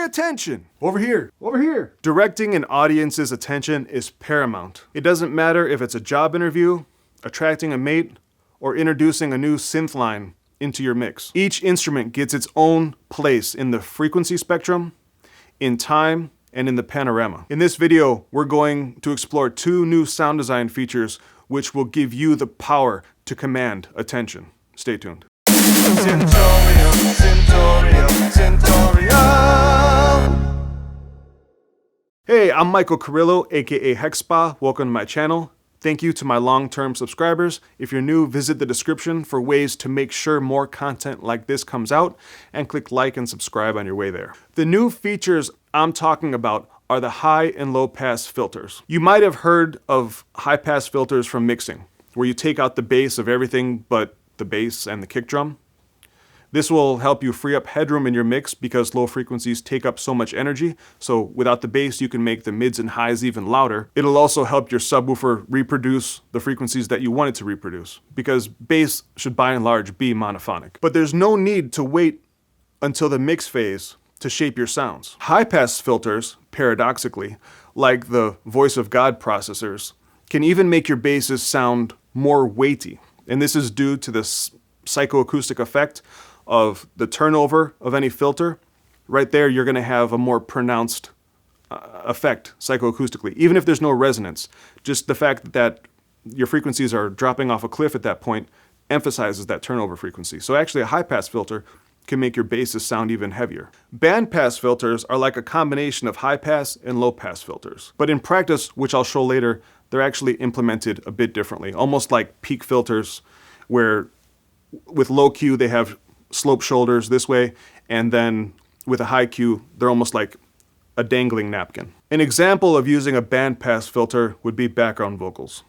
my attention. Over here, over here. Directing an audience's attention is paramount. It doesn't matter if it's a job interview, attracting a mate, or introducing a new synth line into your mix. Each instrument gets its own place in the frequency spectrum, in time, and in the panorama. In this video, we're going to explore 2 new sound design features which will give you the power to command attention. Stay tuned. Hey, I'm Michael Carrillo, aka Hexspa. Welcome to my channel. Thank you to my long-term subscribers. If you're new, visit the description for ways to make sure more content like this comes out, and click like and subscribe on your way there. The new features I'm talking about are the high and low pass filters. You might have heard of high pass filters from mixing, where you take out the bass of everything but the bass and the kick drum. This will help you free up headroom in your mix because low frequencies take up so much energy, so without the bass you can make the mids and highs even louder. It'll also help your subwoofer reproduce the frequencies that you want it to reproduce, because bass should by and large be monophonic. But there's no need to wait until the mix phase to shape your sounds. High pass filters, paradoxically, like the voice of God processors, can even make your basses sound more weighty. And this is due to this psychoacoustic effect of the turnover of any filter. Right there, you're going to have a more pronounced effect psychoacoustically, even if there's no resonance. Just the fact that your frequencies are dropping off a cliff at that point emphasizes that turnover frequency. So actually a high-pass filter can make your basses sound even heavier. Bandpass filters are like a combination of high-pass and low-pass filters. But in practice, which I'll show later, they're actually implemented a bit differently, almost like peak filters, where with low Q they have slope shoulders this way, and then with a high Q, they're almost like a dangling napkin. An example of using a bandpass filter would be background vocals.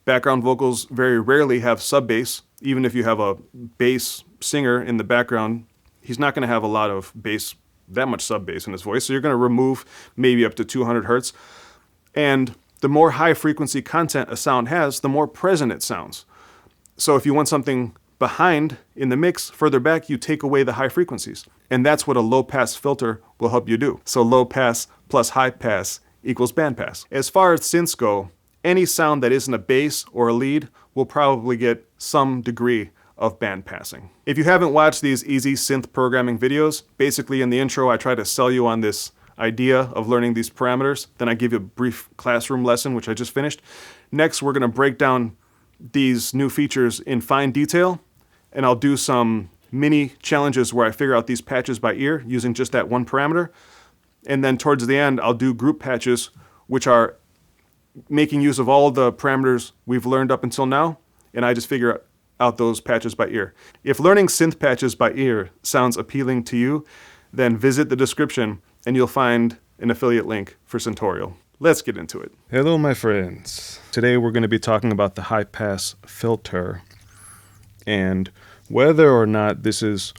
Background vocals very rarely have sub-bass. Even if you have a bass singer in the background, he's not going to have a lot of bass, that much sub-bass in his voice, so you're going to remove maybe up to 200 hertz. And the more high frequency content a sound has, the more present it sounds. So if you want something behind in the mix, further back, you take away the high frequencies. And that's what a low pass filter will help you do. So low pass plus high pass equals band pass. As far as synths go, any sound that isn't a bass or a lead will probably get some degree of band passing. If you haven't watched these easy synth programming videos, basically in the intro I try to sell you on this idea of learning these parameters. Then I give you a brief classroom lesson, which I just finished. Next, we're going to break down these new features in fine detail, and I'll do some mini challenges where I figure out these patches by ear using just that one parameter. And then towards the end, I'll do group patches, which are making use of all the parameters we've learned up until now, and I just figure out those patches by ear. If learning synth patches by ear sounds appealing to you, then visit the description and you'll find an affiliate link for Syntorial. Let's get into it. Hello, my friends. Today we're going to be talking about the high pass filter and whether or not this is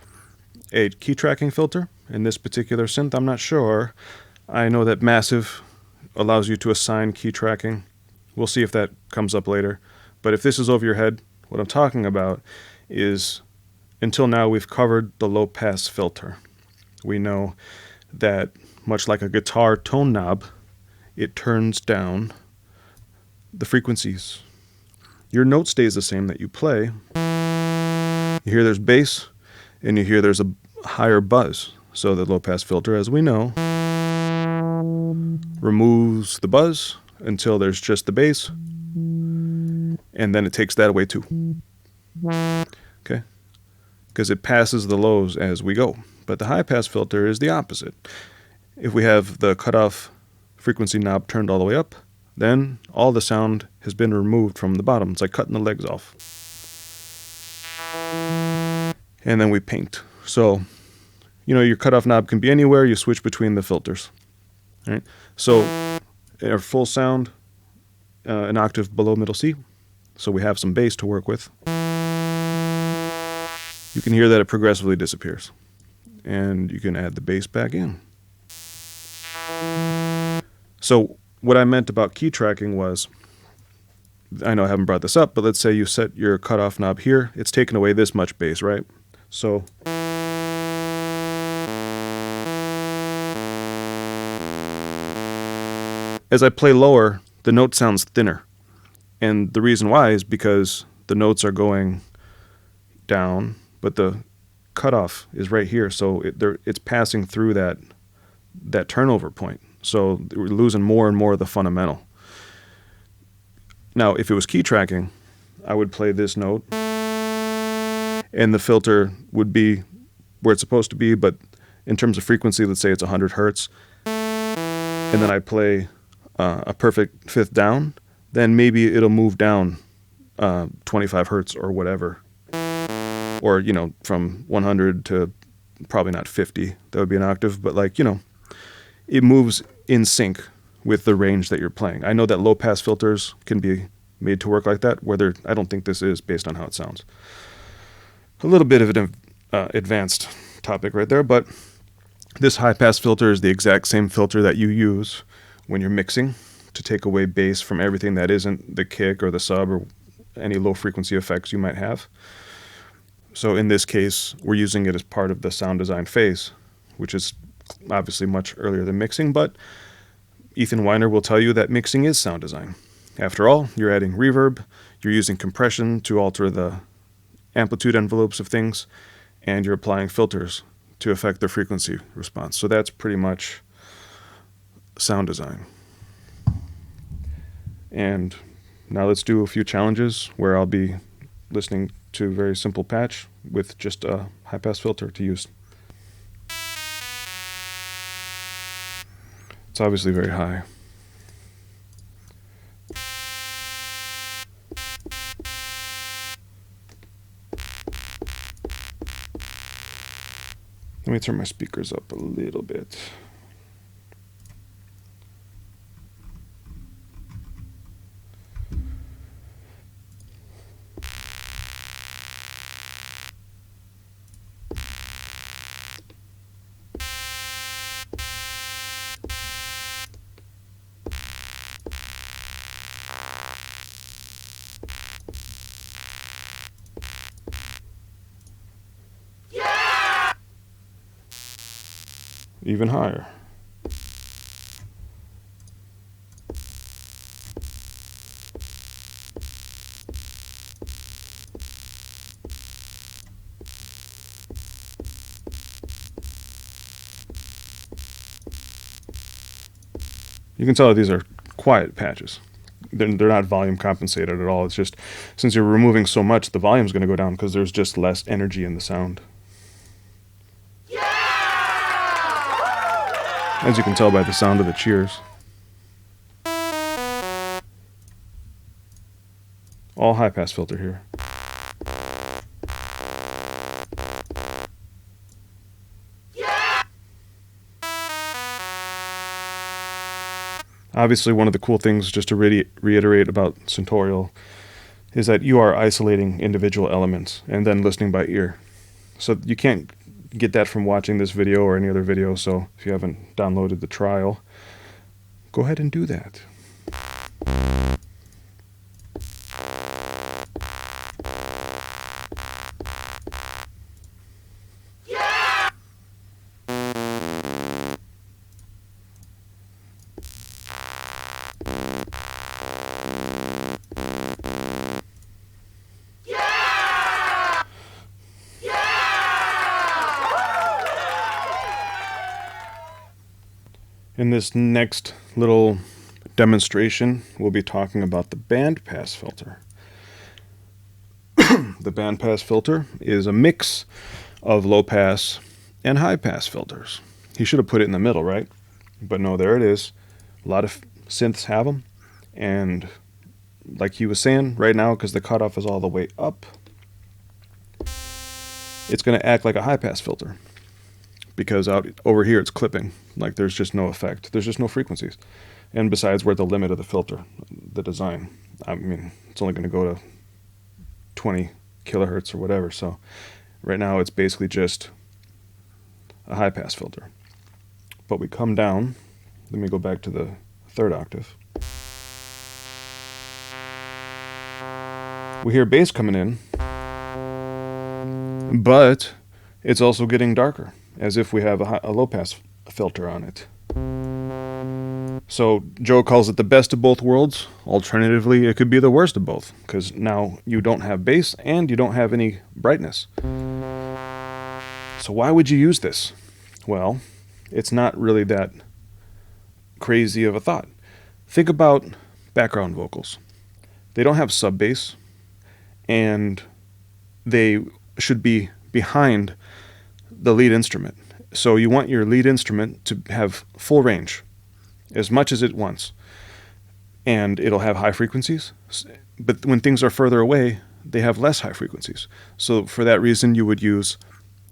a key tracking filter in this particular synth. I'm not sure. I know that Massive allows you to assign key tracking. We'll see if that comes up later. But if this is over your head, what I'm talking about is, until now we've covered the low pass filter. We know that much like a guitar tone knob, it turns down the frequencies. Your note stays the same that you play. You hear there's bass, and you hear there's a higher buzz. So the low-pass filter, as we know, removes the buzz until there's just the bass, and then it takes that away too. Okay? Because it passes the lows as we go. But the high-pass filter is the opposite. If we have the cutoff frequency knob turned all the way up, then all the sound has been removed from the bottom. It's like cutting the legs off. And then we paint. So, your cutoff knob can be anywhere. You switch between the filters. All right? So, our full sound, an octave below middle C. So we have some bass to work with. You can hear that it progressively disappears. And you can add the bass back in. So what I meant about key tracking was, I know I haven't brought this up, but let's say you set your cutoff knob here. It's taken away this much bass, right? So as I play lower, the note sounds thinner. And the reason why is because the notes are going down, but the cutoff is right here. So it's passing through that turnover point. So we're losing more and more of the fundamental. Now, if it was key tracking, I would play this note, and the filter would be where it's supposed to be, but in terms of frequency, let's say it's 100 hertz, and then I play a perfect fifth down, then maybe it'll move down 25 hertz or whatever. Or, from 100 to probably not 50. That would be an octave, but it moves in sync with the range that you're playing. I know that low-pass filters can be made to work like that, I don't think this is based on how it sounds. A little bit of an advanced topic right there, but this high-pass filter is the exact same filter that you use when you're mixing to take away bass from everything that isn't the kick or the sub or any low-frequency effects you might have. So in this case, we're using it as part of the sound design phase, which is obviously much earlier than mixing, but Ethan Weiner will tell you that mixing is sound design. After all, you're adding reverb, you're using compression to alter the amplitude envelopes of things, and you're applying filters to affect the frequency response. So that's pretty much sound design. And now let's do a few challenges where I'll be listening to a very simple patch with just a high-pass filter to use. It's obviously very high. Let me turn my speakers up a little bit. Even higher. You can tell that these are quiet patches. They're not volume compensated at all. It's just, since you're removing so much, the volume's going to go down because there's just less energy in the sound. As you can tell by the sound of the cheers. All high-pass filter here. Obviously, one of the cool things, just to reiterate about Syntorial, is that you are isolating individual elements and then listening by ear. So you can't get that from watching this video or any other video, so if you haven't downloaded the trial, go ahead and do that. In this next little demonstration, we'll be talking about the bandpass filter. The bandpass filter is a mix of low-pass and high-pass filters. He should have put it in the middle, right? But no, there it is. A lot of synths have them. And like he was saying, right now, because the cutoff is all the way up, it's going to act like a high-pass filter. Because out over here it's clipping, like there's just no effect, there's just no frequencies. And besides, we're at the limit of the filter, the design. I mean, it's only going to go to 20 kilohertz or whatever, so right now it's basically just a high pass filter. But we come down, let me go back to the third octave. We hear bass coming in, but it's also getting darker, as if we have a low-pass filter on it. So Joe calls it the best of both worlds. Alternatively, it could be the worst of both, because now you don't have bass and you don't have any brightness. So why would you use this? Well, it's not really that crazy of a thought. Think about background vocals. They don't have sub bass, and they should be behind the lead instrument. So you want your lead instrument to have full range, as much as it wants. And it'll have high frequencies. But when things are further away, they have less high frequencies. So for that reason, you would use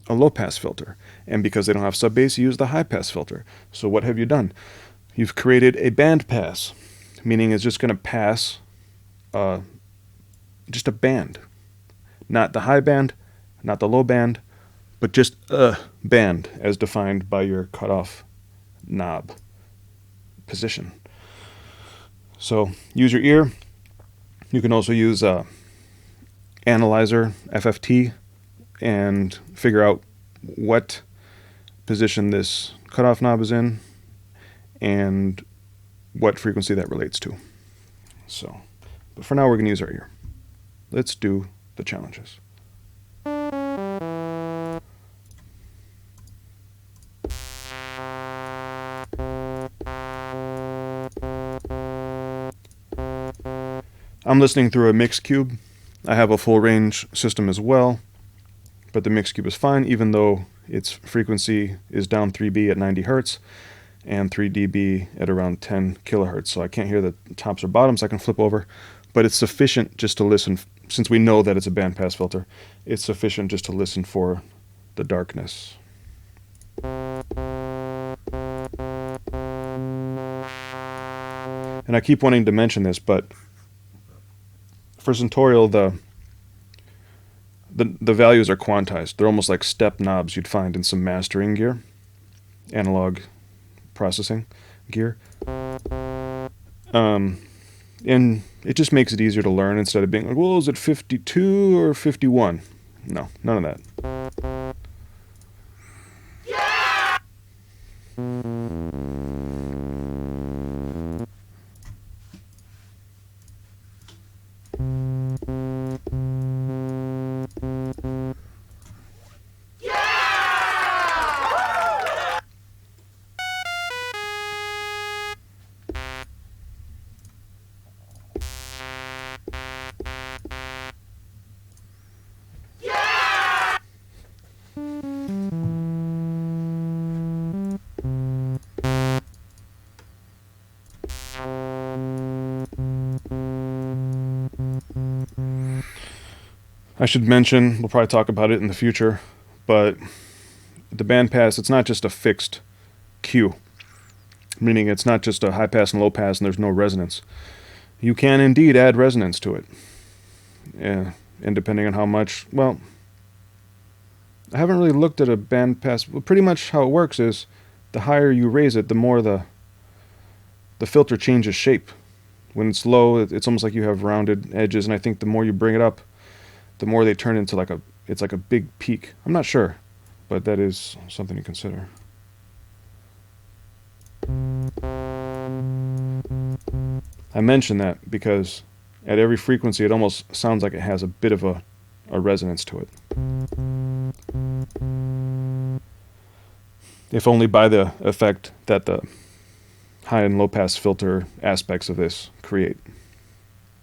a low-pass filter. And because they don't have sub-bass, you use the high-pass filter. So what have you done? You've created a band pass, meaning it's just going to pass just a band. Not the high band, not the low band, but just a band as defined by your cutoff knob position. So use your ear. You can also use Analyzer, FFT, and figure out what position this cutoff knob is in and what frequency that relates to. So, but for now we're going to use our ear. Let's do the challenges. I'm listening through a mix cube. I have a full range system as well, but the mix cube is fine even though its frequency is down 3B at 90 Hertz and 3 dB at around 10 kilohertz. So I can't hear the tops or bottoms. I can flip over, but it's sufficient just to listen. Since we know that it's a bandpass filter, it's sufficient just to listen for the darkness. And I keep wanting to mention this, but for Centaurio, the values are quantized. They're almost like step knobs you'd find in some mastering gear, analog processing gear. And it just makes it easier to learn instead of being like, well, is it 52 or 51? No, none of that. I should mention, we'll probably talk about it in the future, but the bandpass, it's not just a fixed Q, meaning it's not just a high pass and low pass and there's no resonance. You can indeed add resonance to it. Yeah, and depending on how much, well, I haven't really looked at a bandpass. Well, pretty much how it works is the higher you raise it, the more the filter changes shape. When it's low, it's almost like you have rounded edges, and I think the more you bring it up, the more they turn into it's like a big peak. I'm not sure, but that is something to consider. I mention that because at every frequency it almost sounds like it has a bit of a resonance to it. If only by the effect that the high and low pass filter aspects of this create.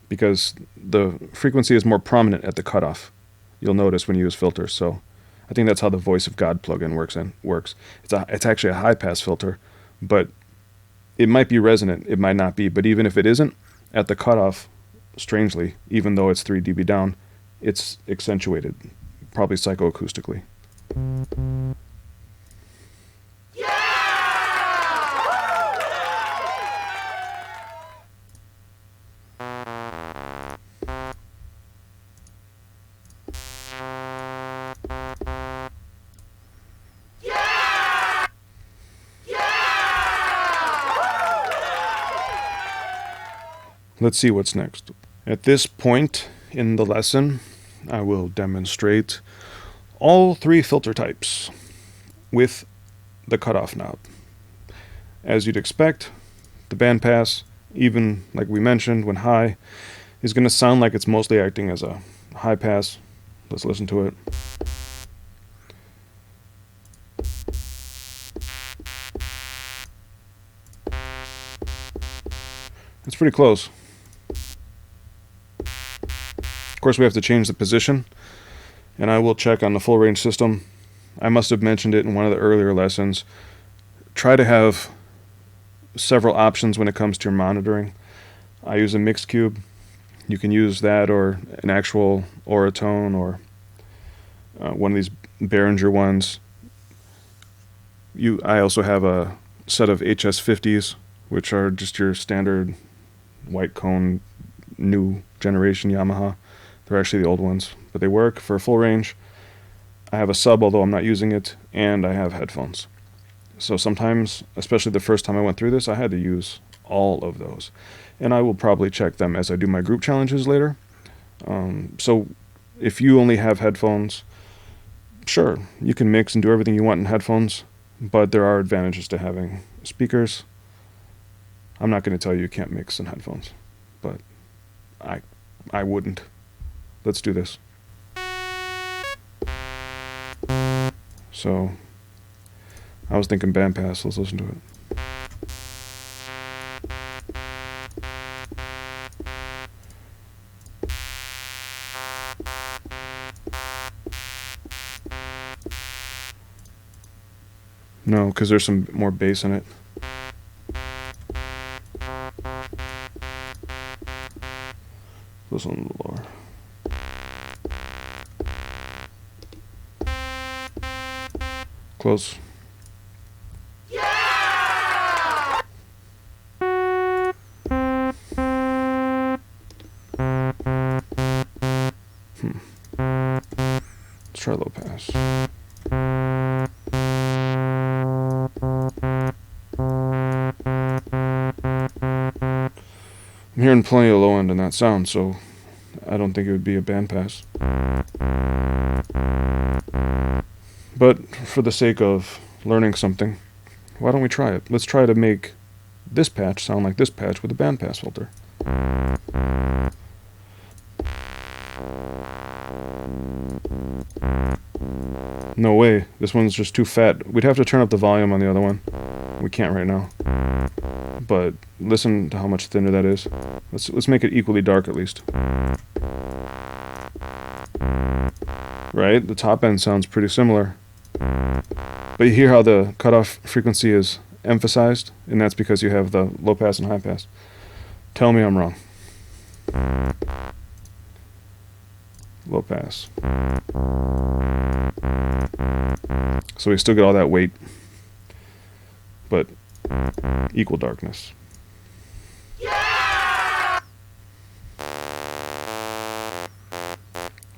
Because the frequency is more prominent at the cutoff. You'll notice when you use filters. So I think that's how the Voice of God plugin works. It's actually a high pass filter, but it might be resonant, it might not be. But even if it isn't, at the cutoff, strangely, even though it's 3 dB down, it's accentuated, probably psychoacoustically. Let's see what's next. At this point in the lesson, I will demonstrate all 3 filter types with the cutoff knob. As you'd expect, The bandpass, even like we mentioned, when high, is going to sound like it's mostly acting as a high pass. Let's listen to it. It's pretty close. Of course, we have to change the position, and I will check on the full range system. I must have mentioned it in one of the earlier lessons. Try to have several options when it comes to your monitoring. I use a mixed cube. You can use that or an actual Auratone or one of these Behringer ones. I also have a set of HS50s, which are just your standard white cone new generation Yamaha. They're actually the old ones, but they work for full range. I have a sub, although I'm not using it, and I have headphones. So sometimes, especially the first time I went through this, I had to use all of those. And I will probably check them as I do my group challenges later. So if you only have headphones, sure, you can mix and do everything you want in headphones, but there are advantages to having speakers. I'm not going to tell you can't mix in headphones, but I wouldn't. Let's do this. So I was thinking bandpass. Let's listen to it. No, because there's some more bass in it. Listen a little lower. Close. Yeah! Let's try low pass. I'm hearing plenty of low end in that sound, so I don't think it would be a bandpass. But for the sake of learning something, why don't we try it? Let's try to make this patch sound like this patch with a bandpass filter. No way, this one's just too fat. We'd have to turn up the volume on the other one. We can't right now. But listen to how much thinner that is. Let's make it equally dark at least. Right? The top end sounds pretty similar. But you hear how the cutoff frequency is emphasized, and that's because you have the low pass and high pass. Tell me I'm wrong. Low pass. So we still get all that weight, but equal darkness. Yeah!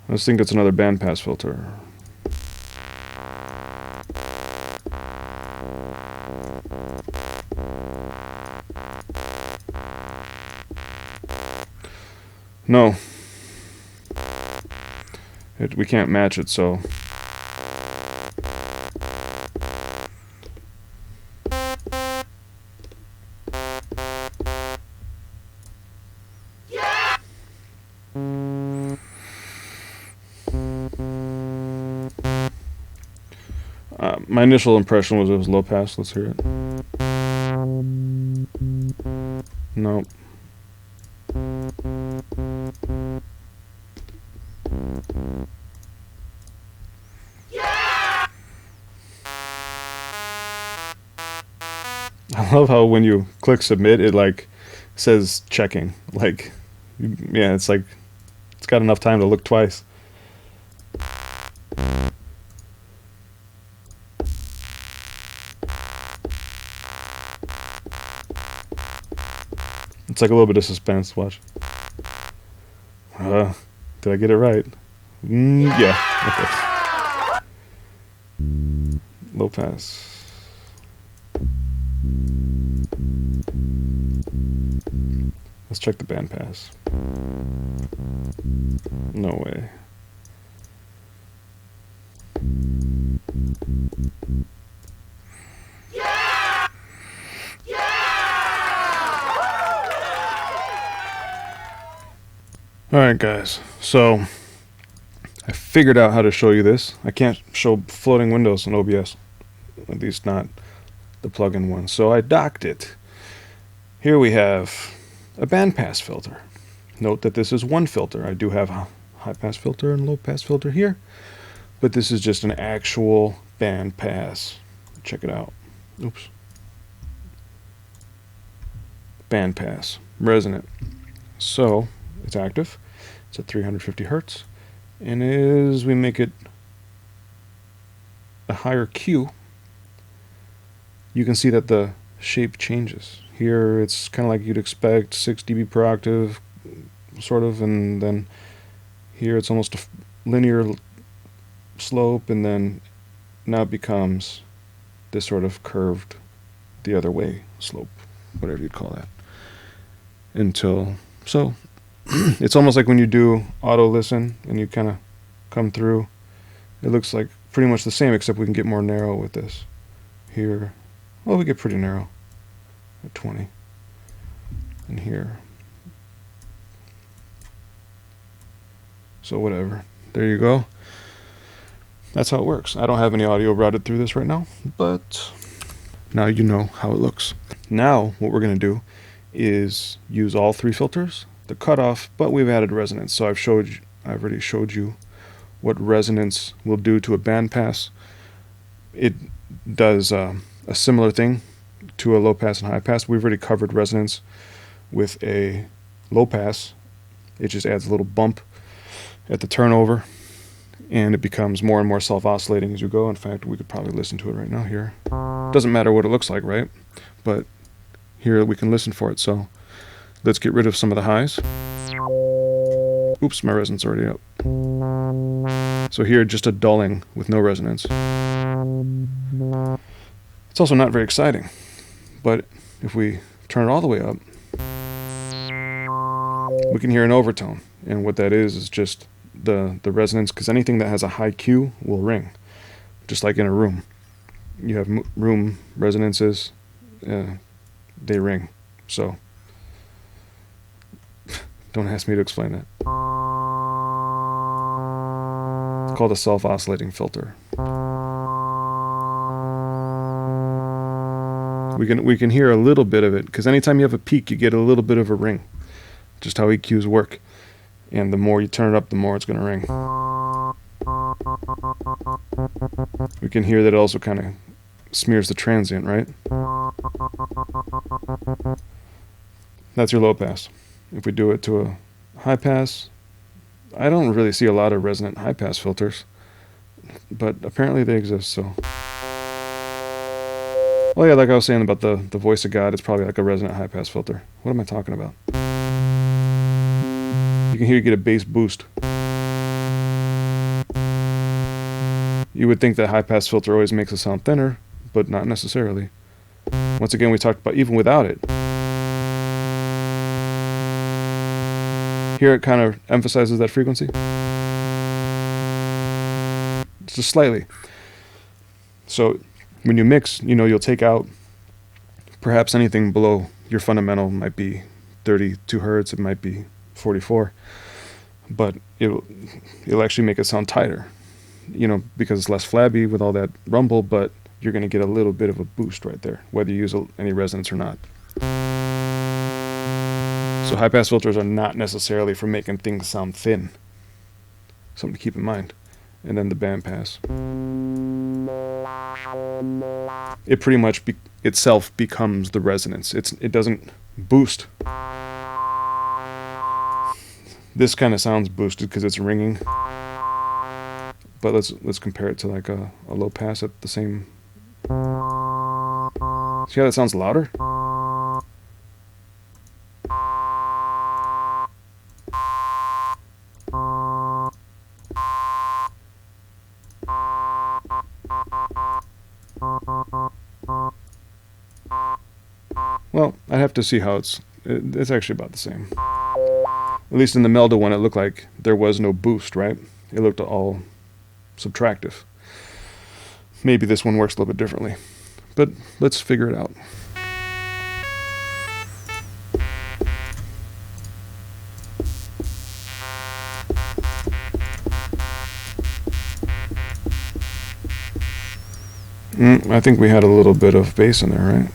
I just think it's another bandpass filter. No. We can't match it, so... my initial impression was it was low pass. Let's hear it. Nope. I love how when you click submit, it like says checking. Like, yeah, it's like it's got enough time to look twice. It's like a little bit of suspense. Watch. Did I get it right? Yeah. Okay. Low pass. Let's check the bandpass. No way. Yeah! Yeah! Alright guys, so I figured out how to show you this. I can't show floating windows in OBS, at least not the plugin one, so I docked it. Here we have a bandpass filter. Note that this is one filter. I do have a high pass filter and low pass filter here, but this is just an actual bandpass. Check it out. Oops. Bandpass, resonant. So it's active. It's at 350 hertz, and as we make it a higher Q, you can see that the shape changes. Here it's kind of like you'd expect, 6 dB per octave, sort of, and then here it's almost a linear slope, and then now it becomes this sort of curved the other way slope, whatever you'd call that. So it's almost like when you do auto listen and you kind of come through, it looks like pretty much the same, except we can get more narrow with this. Here, well, we get pretty narrow at 20. And here. So whatever. There you go. That's how it works. I don't have any audio routed through this right now, but now you know how it looks. Now what we're going to do is use all 3 filters, the cutoff, but we've added resonance. So I've already showed you what resonance will do to a bandpass. It does a similar thing to a low pass and high pass. We've already covered resonance with a low pass. It just adds a little bump at the turnover, and it becomes more and more self-oscillating as you go. In fact, we could probably listen to it right now here. Doesn't matter what it looks like, right? But here we can listen for it. So let's get rid of some of the highs. Oops, my resonance already up. So here, just a dulling with no resonance. It's also not very exciting, but if we turn it all the way up, we can hear an overtone. And what that is just the resonance, because anything that has a high Q will ring, just like in a room. You have room resonances, they ring. So don't ask me to explain that. It's called a self-oscillating filter. We can hear a little bit of it, because anytime you have a peak, you get a little bit of a ring. Just how EQs work. And the more you turn it up, the more it's going to ring. We can hear that it also kind of smears the transient, right? That's your low pass. If we do it to a high pass, I don't really see a lot of resonant high pass filters, but apparently they exist, so. Oh yeah, like I was saying about the voice of God, it's probably like a resonant high pass filter. What am I talking about? You can hear you get a bass boost. You would think that high pass filter always makes it sound thinner, but not necessarily. Once again, we talked about even without it. Here it kind of emphasizes that frequency. Just slightly. So when you mix, you'll take out perhaps anything below your fundamental. Might be 32 hertz, it might be 44, but it'll actually make it sound tighter, because it's less flabby with all that rumble, but you're going to get a little bit of a boost right there, whether you use any resonance or not. So high pass filters are not necessarily for making things sound thin. Something to keep in mind. And then the bandpass. It pretty much itself becomes the resonance. It doesn't boost. This kind of sounds boosted because it's ringing. But let's compare it to like a low pass at the same. See how that sounds louder? Well, I'd have to see how it's actually about the same. At least in the Melda one, it looked like there was no boost, right? It looked all subtractive. Maybe this one works a little bit differently, but let's figure it out. I think we had a little bit of bass in there, right?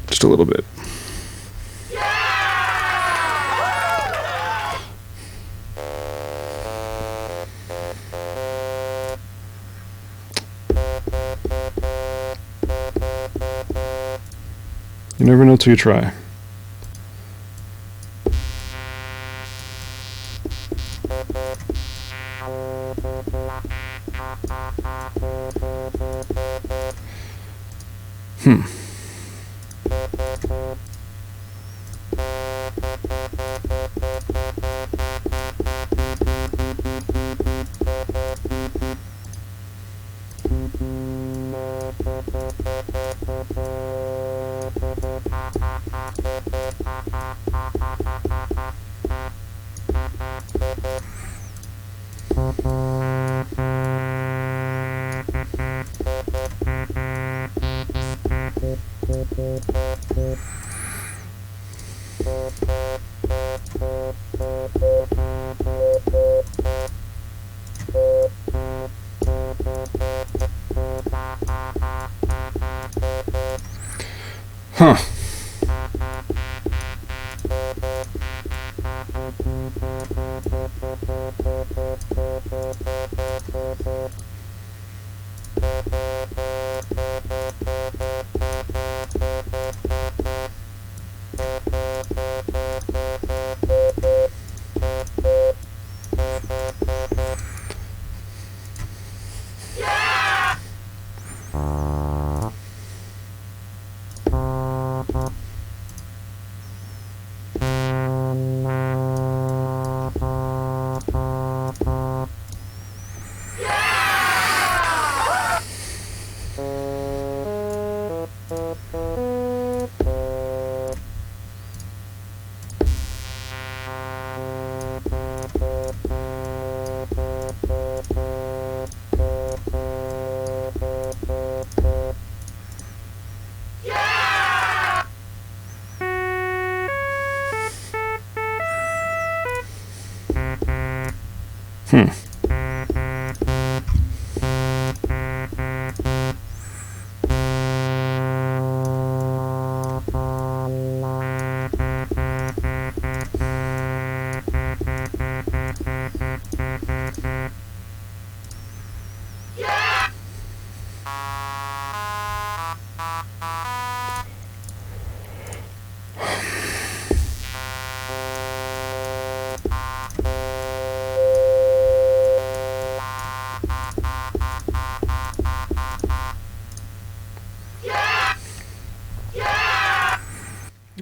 Just a little bit. You never know till you try. Huh.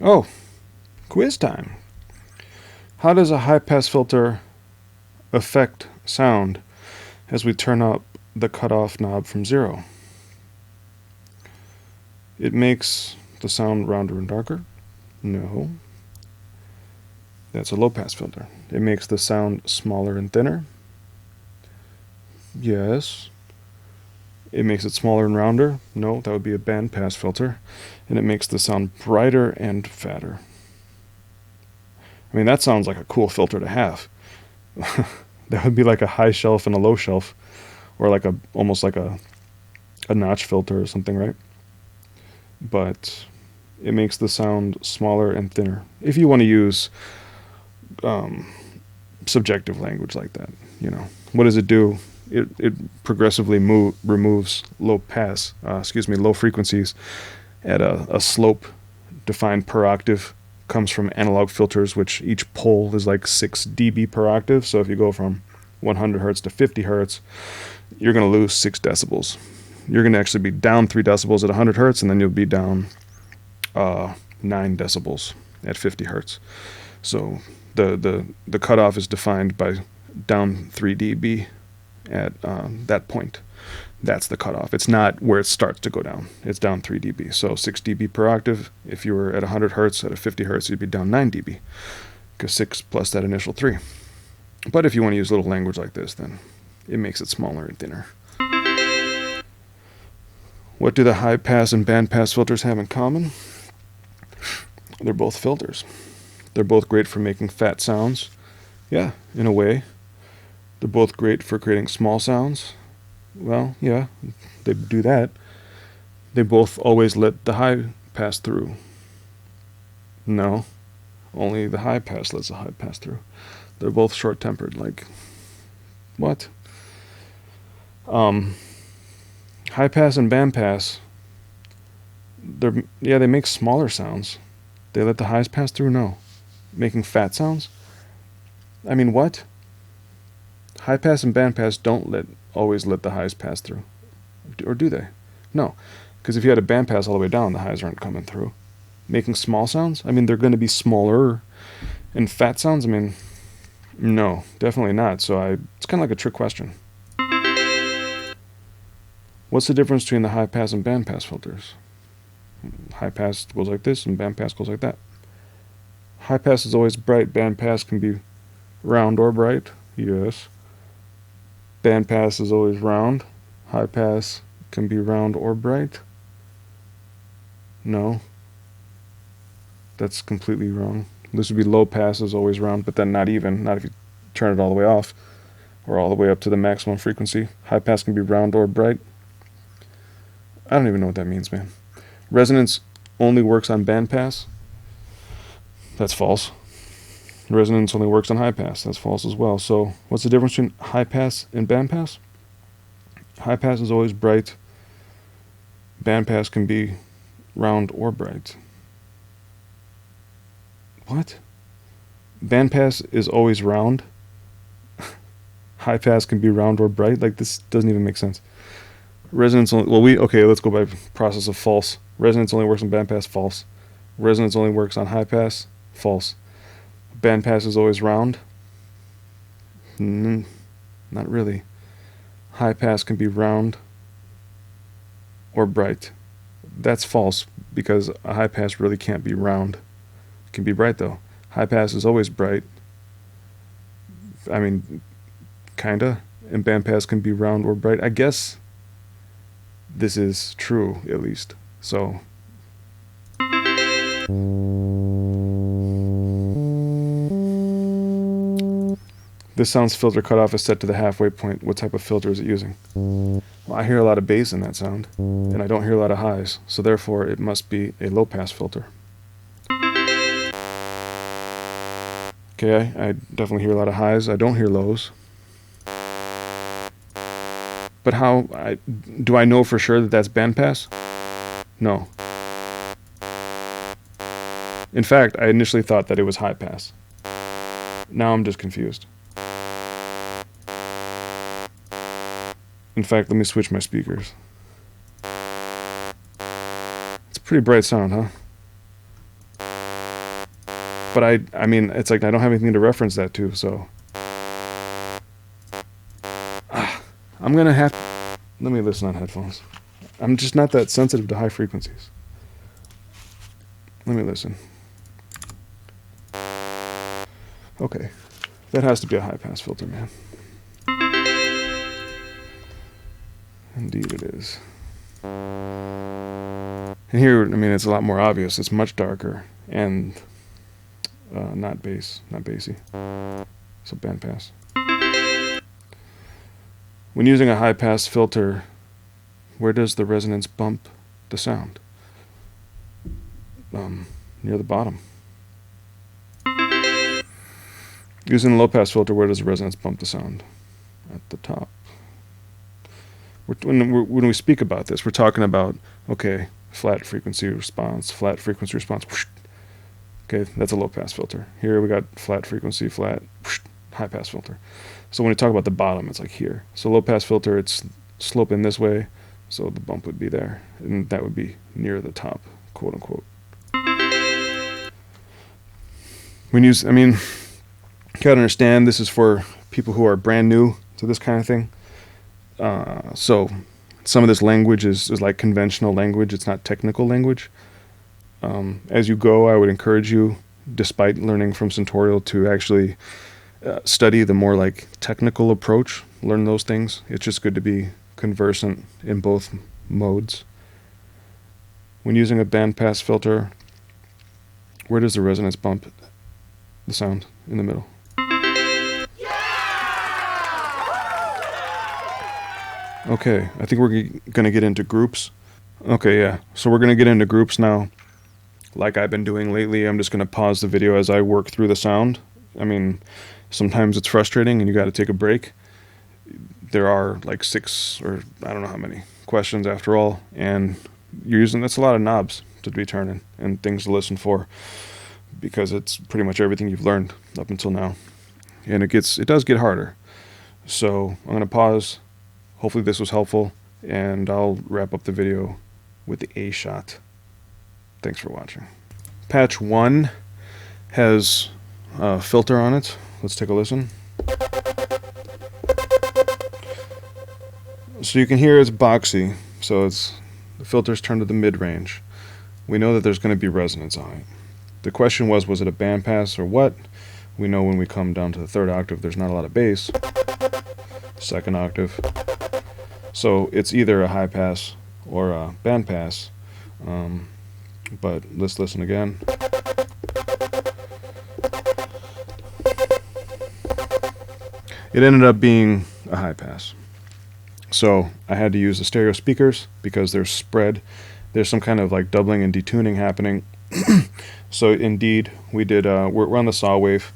Oh, quiz time. How does a high-pass filter affect sound as we turn up the cutoff knob from 0? It makes the sound rounder and darker? No. That's a low-pass filter. It makes the sound smaller and thinner? Yes. It makes it smaller and rounder? No, that would be a bandpass filter. And it makes the sound brighter and fatter. I mean, that sounds like a cool filter to have. That would be like a high shelf and a low shelf, or like almost like a notch filter or something, right? But it makes the sound smaller and thinner. If you want to use subjective language like that, you know, what does it do? It progressively removes low frequencies at a slope defined per octave. Comes from analog filters, which each pole is like 6 dB per octave. So if you go from 100 hertz to 50 hertz, you're going to lose 6 decibels. You're going to actually be down 3 decibels at 100 hertz, and then you'll be down 9 decibels at 50 hertz. So the cutoff is defined by down 3 dB at that point. That's the cutoff. It's not where it starts to go down. It's down 3 dB. So 6 dB per octave. If you were at 100 hertz, at a 50 hertz, you'd be down 9 dB. Because 6 plus that initial 3. But if you want to use little language like this, then it makes it smaller and thinner. What do the high pass and band pass filters have in common? They're both filters. They're both great for making fat sounds. Yeah, in a way. They're both great for creating small sounds. Well, yeah, they do that. They both always let the high pass through. No, only the high pass lets the high pass through. They're both short-tempered. Like, what? High pass and band pass, they make smaller sounds. They let the highs pass through? No. Making fat sounds? I mean, what? High pass and band pass don't always let the highs pass through. Or do they? No. Because if you had a band pass all the way down, the highs aren't coming through. Making small sounds? I mean, they're going to be smaller. And fat sounds? I mean, no, definitely not. So it's kind of like a trick question. What's the difference between the high pass and band pass filters? High pass goes like this and band pass goes like that. High pass is always bright. Band pass can be round or bright. Yes. Band pass is always round. High pass can be round or bright. No. That's completely wrong. This would be low pass is always round, but then not even. Not if you turn it all the way off or all the way up to the maximum frequency. High pass can be round or bright. I don't even know what that means, man. Resonance only works on band pass. That's false. Resonance only works on high pass. That's false as well. So what's the difference between high pass and band pass? High pass is always bright. Band pass can be round or bright. What? Band pass is always round. High pass can be round or bright. Like, this doesn't even make sense. Resonance only, let's go by process of false. Resonance only works on band pass, false. Resonance only works on high pass, false. Band pass is always round. Not really. High pass can be round or bright. That's false, because a high pass really can't be round. It can be bright though. High pass is always bright. I mean, kinda. And band pass can be round or bright. I guess this is true, at least. So this sound's filter cutoff is set to the halfway point. What type of filter is it using? Well, I hear a lot of bass in that sound, and I don't hear a lot of highs, so therefore it must be a low pass filter. Okay, I definitely hear a lot of highs. I don't hear lows. But do I know for sure that that's band pass? No. In fact, I initially thought that it was high pass. Now I'm just confused. In fact, let me switch my speakers. It's a pretty bright sound, huh? But I mean, it's like I don't have anything to reference that to, so I'm gonna have to, let me listen on headphones. I'm just not that sensitive to high frequencies. Let me listen. Okay, that has to be a high pass filter, man. Indeed it is. And here, I mean, it's a lot more obvious. It's much darker and not bassy. So band pass. When using a high pass filter, where does the resonance bump the sound? Near the bottom. Using a low pass filter, where does the resonance bump the sound? At the top. When we speak about this, we're talking about, okay, flat frequency response. Whoosh. Okay, that's a low pass filter. Here we got flat frequency, flat, whoosh, high pass filter. So when we talk about the bottom, it's like here. So low pass filter, it's sloping this way, so the bump would be there, and that would be near the top, quote unquote. I mean, you gotta understand, this is for people who are brand new to this kind of thing. So some of this language is like conventional language. It's not technical language. As you go, I would encourage you, despite learning from Syntorial, to actually study the more like technical approach. Learn those things. It's just good to be conversant in both modes. When using a bandpass filter, Where does the resonance bump the sound? In the middle. Okay, I think we're going to get into groups. Okay, yeah. So we're going to get into groups now. Like I've been doing lately, I'm just going to pause the video as I work through the sound. I mean, sometimes it's frustrating and you got to take a break. There are like 6 or I don't know how many questions after all, and that's a lot of knobs to be turning and things to listen for, because it's pretty much everything you've learned up until now, and it does get harder. So I'm going to pause. Hopefully this was helpful, and I'll wrap up the video with the A shot. Thanks for watching. Patch 1 has a filter on it. Let's take a listen. So you can hear it's boxy, so the filter's turned to the mid-range. We know that there's going to be resonance on it. The question was it a bandpass or what? We know when we come down to the 3rd octave, there's not a lot of bass. 2nd octave. So it's either a high pass or a bandpass. But let's listen again. It ended up being a high pass. So I had to use the stereo speakers because there's spread. There's some kind of like doubling and detuning happening. So indeed, we did. We're on the saw wave.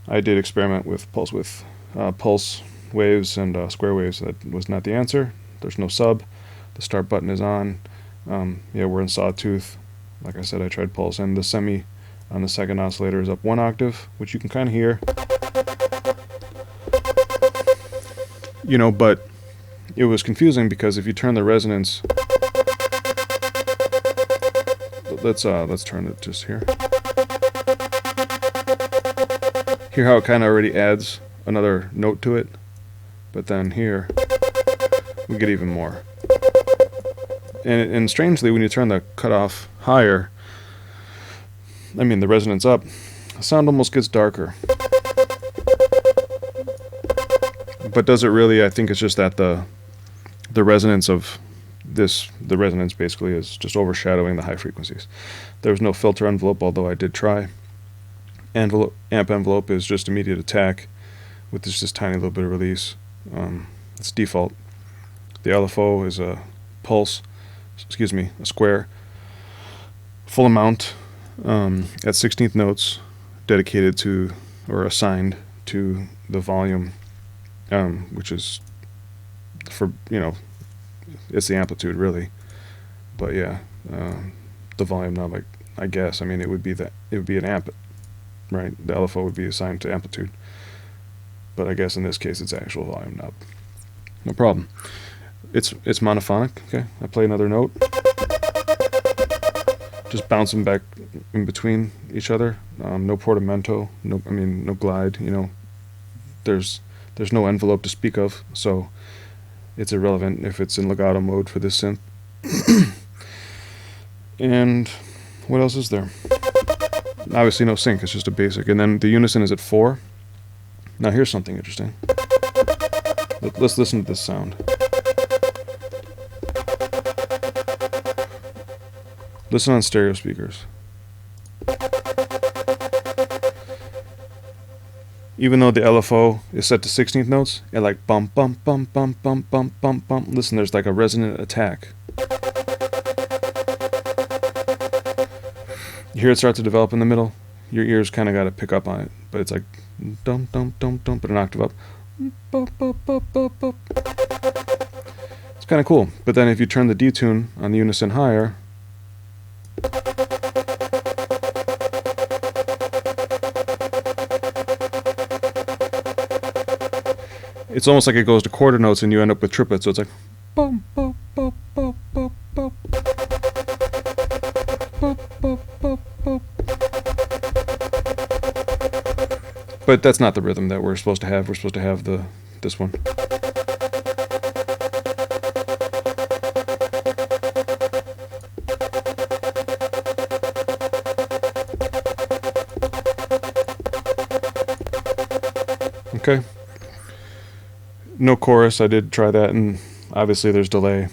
I did experiment with pulse waves and square waves. That was not the answer. There's no sub. The start button is on. Yeah, we're in sawtooth. Like I said, I tried pulse, and the semi on the 2nd oscillator is up 1 octave, which you can kind of hear. But it was confusing because if you turn the resonance, let's turn it just here. Hear how it kind of already adds another note to it, but then here we get even more. And strangely, when you turn the cutoff higher, the resonance up, the sound almost gets darker. But does it really? I think it's just that the resonance of the resonance basically is just overshadowing the high frequencies. There's no filter envelope, although I did try. Amp envelope is just immediate attack with this tiny little bit of release. It's default. The LFO is a square, full amount at 16th notes, dedicated to or assigned to the volume, which is for it's the amplitude really, but yeah, the volume knob. I guess it would be an amp, right? The LFO would be assigned to amplitude, but I guess in this case it's actual volume knob. No problem. It's monophonic. Okay, I play another note, just bouncing back in between each other. No portamento, no glide. There's no envelope to speak of, so it's irrelevant if it's in legato mode for this synth. And what else is there? Obviously no sync, it's just a basic. And then the unison is at 4. Now here's something interesting. Let's listen to this sound. Listen on stereo speakers. Even though the LFO is set to 16th notes, it like bump, bump, bump, bump, bump, bump, bump, bump. Listen, there's like a resonant attack. You hear it start to develop in the middle? Your ears kind of got to pick up on it, but it's like dum, dum, dum, dum, but an octave up. Bump, bump, bump, bump, bump. It's kind of cool. But then if you turn the detune on the unison higher, it's almost like it goes to quarter notes and you end up with triplets, so it's like bum, bum, bum, bum, bum, bum, bum, bum, bum, bum. But that's not the rhythm that we're supposed to have. We're supposed to have this one. Okay. No chorus. I did try that, and obviously there's delay.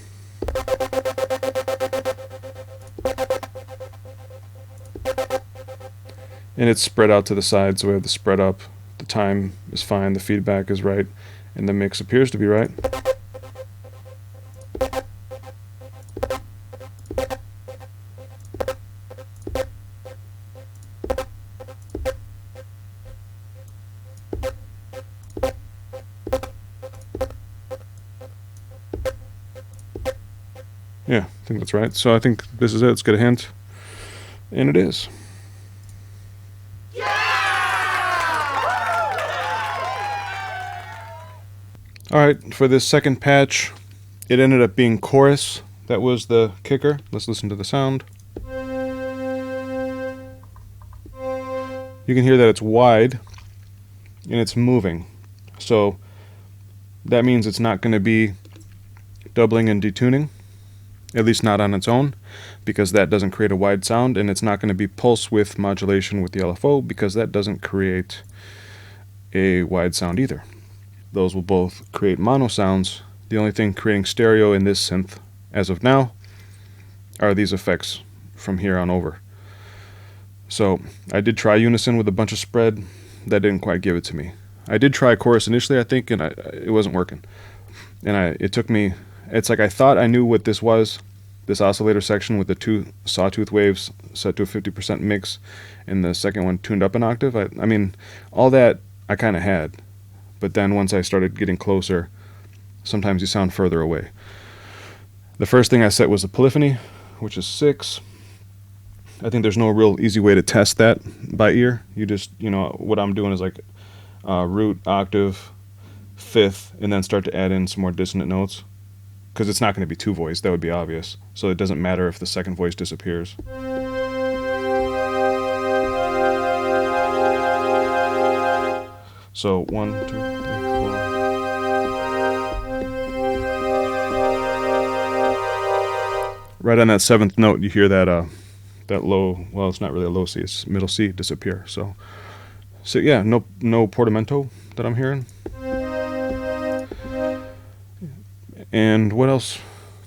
And it's spread out to the side, so we have the spread up. The time is fine, the feedback is right, and the mix appears to be right. Yeah, I think that's right. So I think this is it. Let's get a hint. And it is. Alright, for this second patch, it ended up being chorus. That was the kicker. Let's listen to the sound. You can hear that it's wide and it's moving. So that means it's not going to be doubling and detuning, at least not on its own, because that doesn't create a wide sound, and it's not going to be pulse width modulation with the LFO because that doesn't create a wide sound either. Those will both create mono sounds. The only thing creating stereo in this synth as of now are these effects from here on over. So I did try unison with a bunch of spread. That didn't quite give it to me. I did try chorus initially, I think, and it wasn't working. And it took me, it's like I thought I knew what this was, this oscillator section with the two sawtooth waves set to a 50% mix, and the second one tuned up an octave. I mean, all that I kind of had. But then once I started getting closer, sometimes you sound further away. The first thing I set was the polyphony, which is 6. I think there's no real easy way to test that by ear. You just, what I'm doing is like root, octave, fifth, and then start to add in some more dissonant notes. Because it's not going to be two voice, that would be obvious. So it doesn't matter if the second voice disappears. So 1, 2, 3, 4. Right on that 7th note, you hear that that low. Well, it's not really a low C; it's middle C disappear. So yeah, no portamento that I'm hearing. And what else?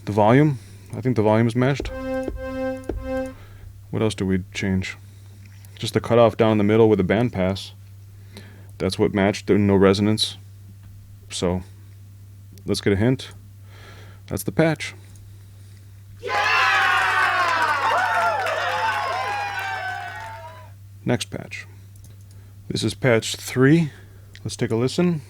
The volume. I think the volume is matched. What else do we change? Just the cutoff down in the middle with the band pass. That's what matched. There's no resonance. So let's get a hint. That's the patch. Next patch. This is patch 3. Let's take a listen.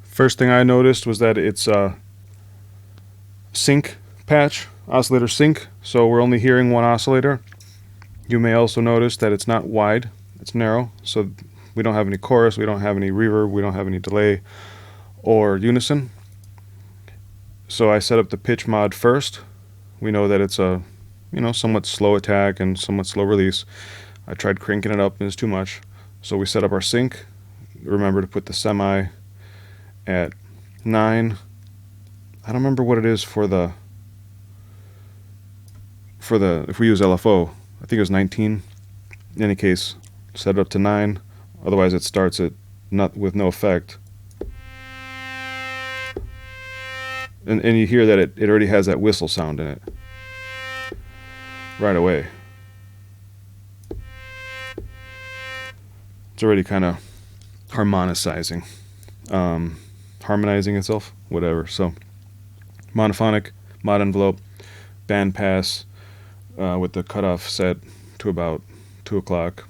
First thing I noticed was that it's a sync patch, oscillator sync, so we're only hearing one oscillator. You may also notice that it's not wide, it's narrow, so we don't have any chorus, we don't have any reverb, we don't have any delay or unison. So I set up the pitch mod first. We know that it's a somewhat slow attack and somewhat slow release. I tried cranking it up and it's too much. So we set up our sync. Remember to put the semi at 9. I don't remember what it is for the if we use LFO. I think it was 19. In any case, set it up to 9. Otherwise it starts at with no effect. And you hear that it already has that whistle sound in it right away. It's already kind of harmonizing itself, whatever. So monophonic, mod envelope, band pass with the cutoff set to about 2 o'clock.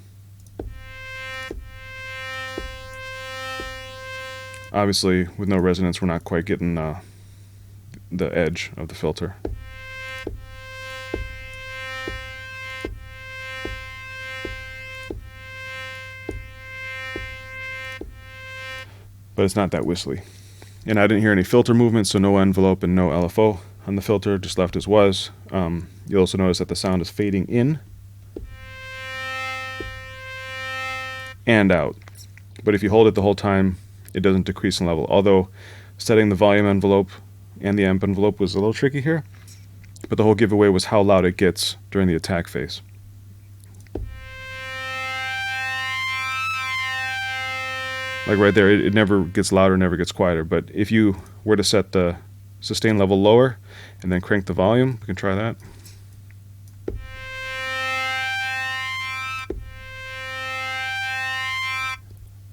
Obviously, with no resonance, we're not quite getting the edge of the filter. But it's not that whistly. And I didn't hear any filter movement, so no envelope and no LFO on the filter, just left as was. You'll also notice that the sound is fading in and out. But if you hold it the whole time, it doesn't decrease in level. Although setting the volume envelope and the amp envelope was a little tricky here, but the whole giveaway was how loud it gets during the attack phase. Like right there, it never gets louder, never gets quieter. But if you were to set the sustain level lower, and then crank the volume. We can try that.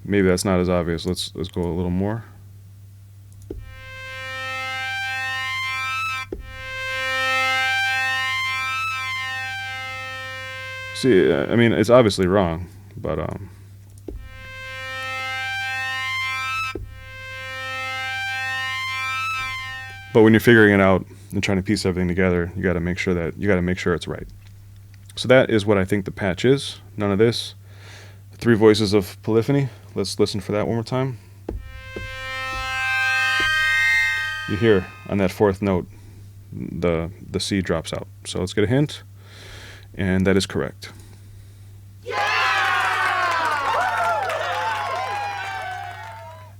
Maybe that's not as obvious. Let's go a little more. See, I mean, it's obviously wrong, but when you're figuring it out and trying to piece everything together, you got to make sure it's right. So that is what I think the patch is. None of this. 3 voices of polyphony. Let's listen for that one more time. You hear on that 4th note, the C drops out. So let's get a hint, and that is correct.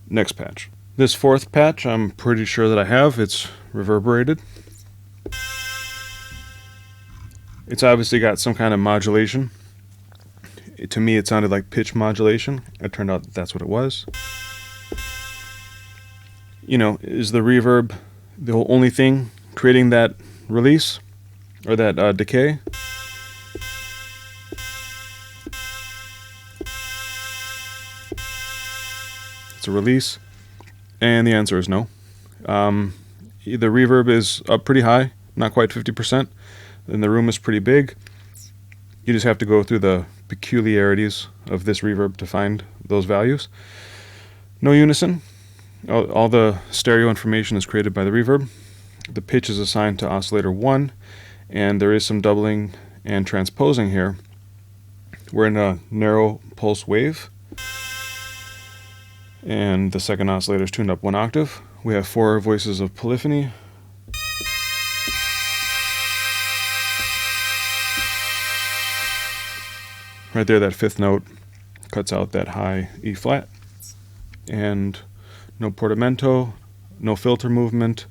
Next patch. This 4th patch, I'm pretty sure that I have. It's reverberated. It's obviously got some kind of modulation. To me, it sounded like pitch modulation. It turned out that's what it was. You know, is the reverb the only thing creating that release or that decay? It's a release, and the answer is no. The reverb is up pretty high, not quite 50%, and the room is pretty big. You just have to go through the peculiarities of this reverb to find those values. No unison. All the stereo information is created by the reverb. The pitch is assigned to oscillator 1, and there is some doubling and transposing here. We're in a narrow pulse wave, and the second oscillator is tuned up 1 octave. We have 4 voices of polyphony. Right there, that 5th note cuts out that high E flat. And no portamento, no filter movement.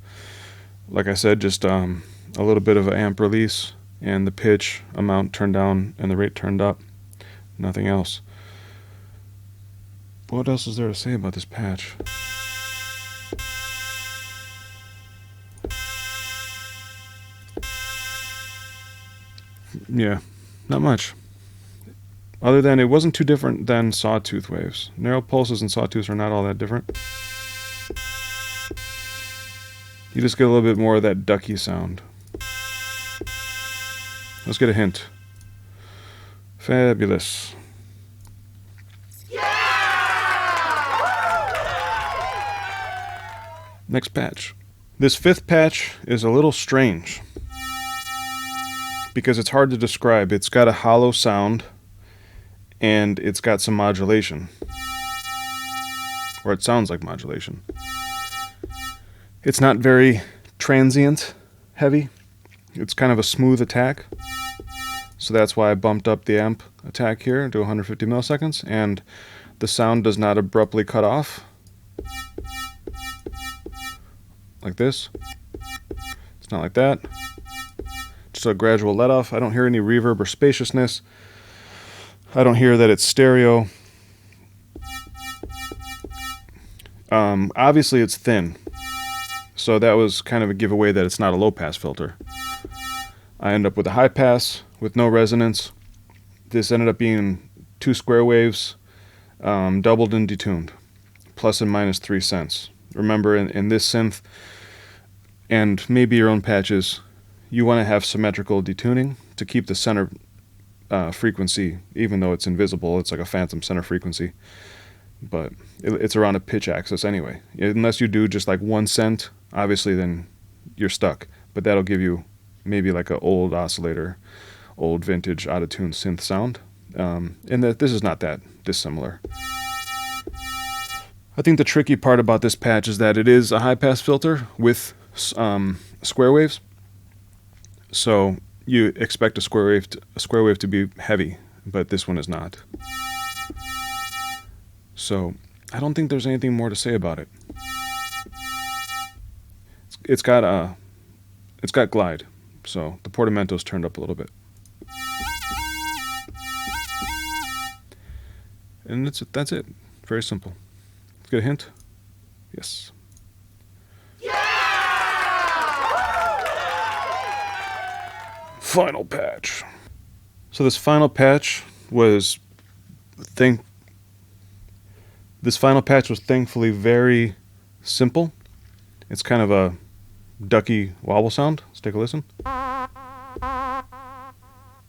Like I said, just a little bit of an amp release, and the pitch amount turned down and the rate turned up. Nothing else. What else is there to say about this patch? Yeah, not much. Other than it wasn't too different than sawtooth waves. Narrow pulses and sawtooths are not all that different. You just get a little bit more of that ducky sound. Let's get a hint. Fabulous. Next patch. This 5th patch is a little strange because it's hard to describe. It's got a hollow sound, and it's got some modulation, or it sounds like modulation. It's not very transient heavy. It's kind of a smooth attack, so that's why I bumped up the amp attack here to 150 milliseconds, and the sound does not abruptly cut off like this. It's not like that. Just a gradual let off. I don't hear any reverb or spaciousness. I don't hear that it's stereo. Obviously it's thin, so that was kind of a giveaway that it's not a low-pass filter. I end up with a high pass with no resonance. This ended up being 2 square waves, doubled and detuned, plus and minus 3 cents. Remember, in this synth, and maybe your own patches, you want to have symmetrical detuning to keep the center frequency, even though it's invisible. It's like a phantom center frequency, but it's around a pitch axis anyway. Unless you do just like 1 cent, obviously then you're stuck, but that'll give you maybe like an old oscillator, old vintage out-of-tune synth sound, and that this is not that dissimilar. I think the tricky part about this patch is that it is a high-pass filter with square waves, so you expect a square wave to be heavy, but this one is not. So I don't think there's anything more to say about it. It's got glide, so the portamento's turned up a little bit, and that's it. Very simple. Let's get a hint. Yes. Yeah! final patch. So this final patch was thankfully very simple. It's kind of a ducky wobble sound. Let's take a listen.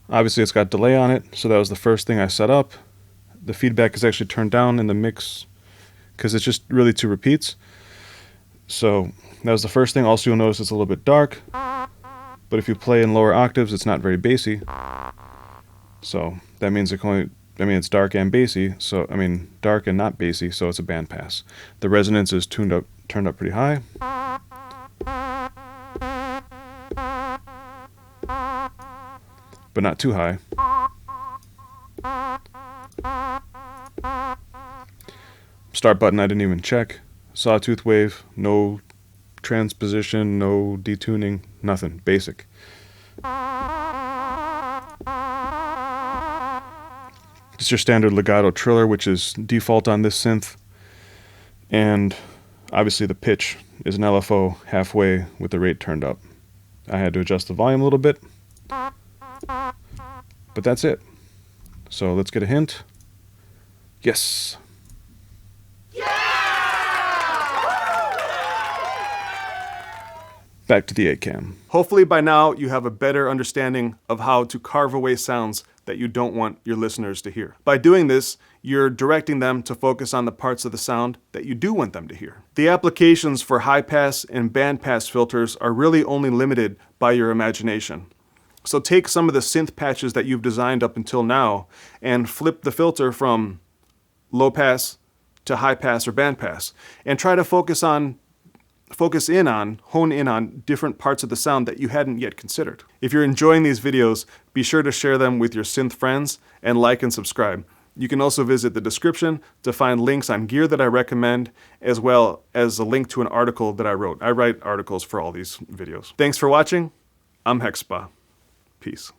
Obviously it's got delay on it, so that was the first thing I set up. The feedback is actually turned down in the mix because it's just really two repeats. So that was the first thing. Also, you'll notice it's a little bit dark, but if you play in lower octaves, it's not very bassy. So that means it's dark and bassy. So dark and not bassy. So it's a bandpass. The resonance is turned up pretty high. But not too high. Start button I didn't even check. Sawtooth wave, no transposition, no detuning, nothing. Basic. Just your standard legato triller, which is default on this synth. And obviously the pitch is an LFO halfway with the rate turned up. I had to adjust the volume a little bit. But that's it. So let's get a hint. Yes. Back to the A-cam. Hopefully by now you have a better understanding of how to carve away sounds that you don't want your listeners to hear. By doing this, you're directing them to focus on the parts of the sound that you do want them to hear. The applications for high-pass and bandpass filters are really only limited by your imagination. So take some of the synth patches that you've designed up until now and flip the filter from low pass to high pass or band pass and try to hone in on different parts of the sound that you hadn't yet considered. If you're enjoying these videos, be sure to share them with your synth friends and like and subscribe. You can also visit the description to find links on gear that I recommend, as well as a link to an article that I wrote. I write articles for all these videos. Thanks for watching. I'm Hexpa. Peace.